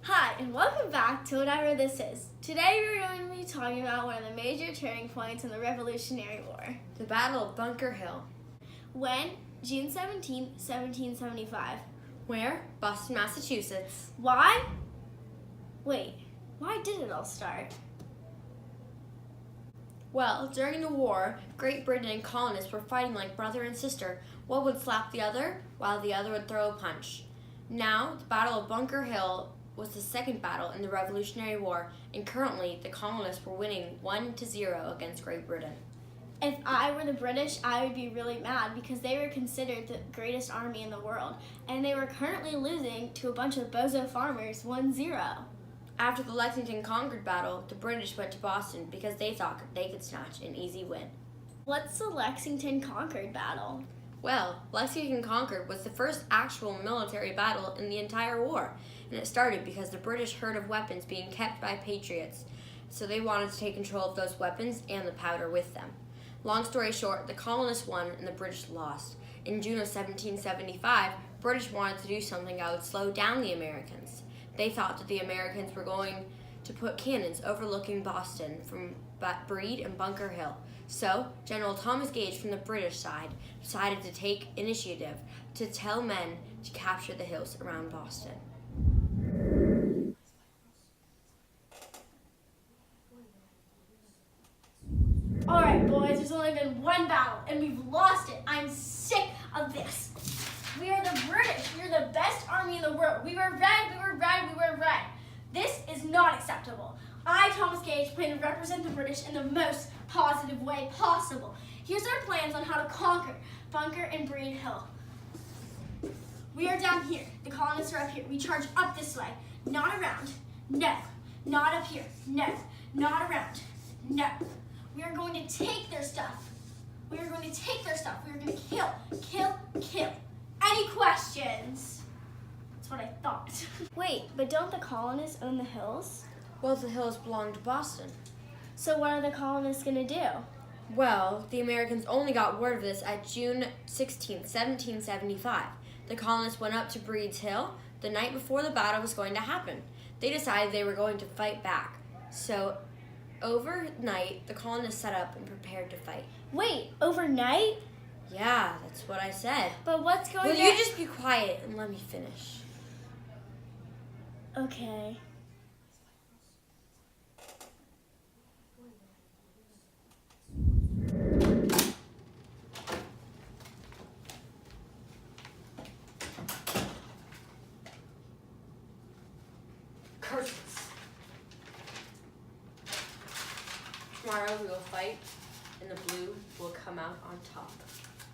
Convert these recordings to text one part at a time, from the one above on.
Hi, and welcome back to Whatever This Is. Today we're going to be talking about one of the major turning points in the Revolutionary War. The Battle of Bunker Hill. When? June 17, 1775. Where? Boston, Massachusetts. Why? Wait, why did it all start? Well, during the war, Great Britain and colonists were fighting like brother and sister. One would slap the other, while the other would throw a punch. Now, the Battle of Bunker Hill was the second battle in the Revolutionary War, and currently the colonists were winning 1-0 against Great Britain. If I were the British, I would be really mad because they were considered the greatest army in the world, and they were currently losing to a bunch of bozo farmers 1-0. After the Lexington-Concord battle, the British went to Boston because they thought they could snatch an easy win. What's the Lexington-Concord battle? Well, Lexington-Concord was the first actual military battle in the entire war, and it started because the British heard of weapons being kept by patriots, so they wanted to take control of those weapons and the powder with them. Long story short, the colonists won and the British lost. In June of 1775, British wanted to do something that would slow down the Americans. They thought that the Americans were going to put cannons overlooking Boston from Breed and Bunker Hill. So, General Thomas Gage from the British side decided to take initiative to tell men to capture the hills around Boston. Alright boys, there's only been one battle and we've lost it. I'm sick of this. We are the British. We are the best army in the world. We were red, we were red, we were red. This is not acceptable. I, Thomas Gage, plan to represent the British in the most positive way possible. Here's our plans on how to conquer Bunker and Breed Hill. We are down here. The colonists are up here. We charge up this way, not around. No. Not up here. No. Not around. No. We are going to take their stuff. We are going to take their stuff. We are going to kill. Any questions? That's what I thought. Wait, but don't the colonists own the hills? Well, the hills belonged to Boston. So what are the colonists going to do? Well, the Americans only got word of this at June 16, 1775. The colonists went up to Breed's Hill the night before the battle was going to happen. They decided they were going to fight back. So, overnight, the colonists set up and prepared to fight. Wait, overnight? Yeah, that's what I said. But what's going on? Will you just be quiet and let me finish? Okay. Curtains. Tomorrow we will fight, and the blue will come out on top.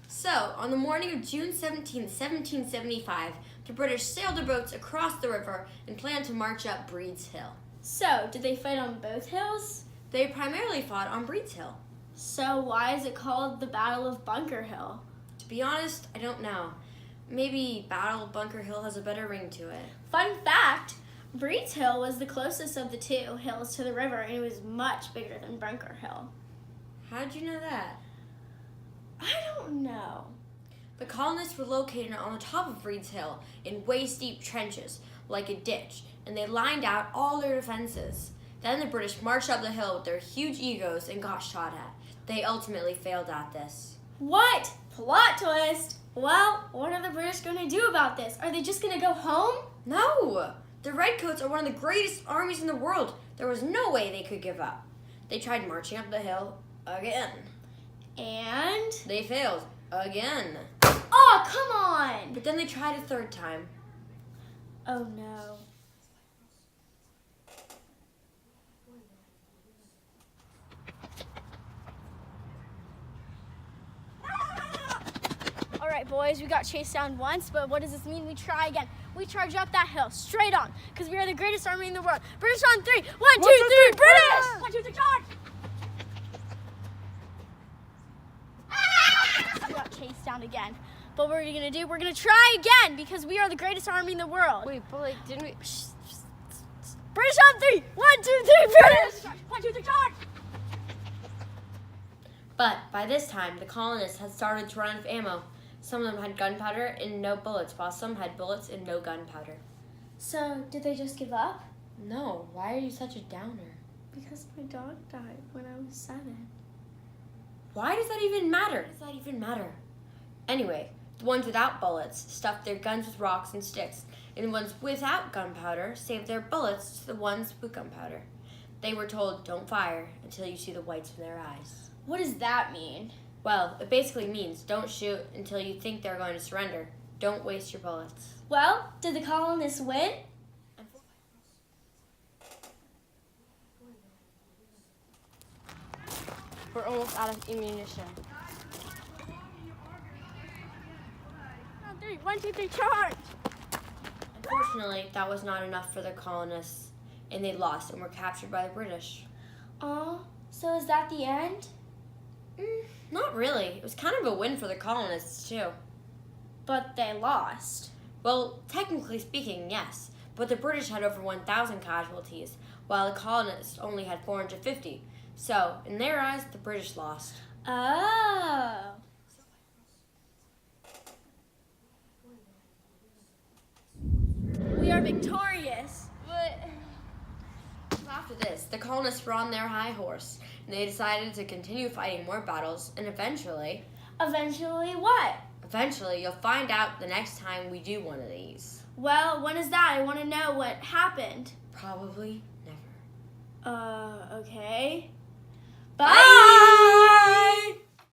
So, on the morning of June 17, 1775, the British sailed their boats across the river and planned to march up Breed's Hill. So, did they fight on both hills? They primarily fought on Breed's Hill. So, why is it called the Battle of Bunker Hill? To be honest, I don't know. Maybe Battle of Bunker Hill has a better ring to it. Fun fact, Breed's Hill was the closest of the two hills to the river, and it was much bigger than Bunker Hill. How'd you know that? I don't know. The colonists were located on the top of Breed's Hill in waist-deep trenches, like a ditch, and they lined out all their defenses. Then the British marched up the hill with their huge egos and got shot at. They ultimately failed at this. What? Plot twist! Well, what are the British going to do about this? Are they just going to go home? No! The Redcoats are one of the greatest armies in the world. There was no way they could give up. They tried marching up the hill again. And? They failed again. Oh, come on! But then they tried a third time. Oh, no. All right, boys, we got chased down once, but what does this mean? We try again. We charge up that hill, straight on, because we are the greatest army in the world. British on three. 1, 2, 3, British! 1, 2, 3, charge! We got chased down again. But what are we going to do? We're going to try again, because we are the greatest army in the world. Wait, but like, didn't we... British on 3. 1, 2, 3, British! 1, 2, 3, charge! But by this time, the colonists had started to run out of ammo. Some of them had gunpowder and no bullets, while some had bullets and no gunpowder. So, did they just give up? No, why are you such a downer? Because my dog died when I was 7. Why does that even matter? Anyway, the ones without bullets stuffed their guns with rocks and sticks, and the ones without gunpowder saved their bullets to the ones with gunpowder. They were told, don't fire until you see the whites in their eyes. What does that mean? Well, it basically means don't shoot until you think they're going to surrender. Don't waste your bullets. Well, did the colonists win? We're almost out of ammunition. 1, 2, 3, charge! Unfortunately, that was not enough for the colonists, and they lost and were captured by the British. Oh, so is that the end? Not really. It was kind of a win for the colonists, too. But they lost. Well, technically speaking, yes, but the British had over 1,000 casualties, while the colonists only had 450. So, in their eyes, the British lost. Oh. We are victorious. But After this, the colonists were on their high horse, and they decided to continue fighting more battles, and eventually, what? Eventually, you'll find out the next time we do one of these. Well, when is that? I want to know what happened. Probably never. Okay. Bye!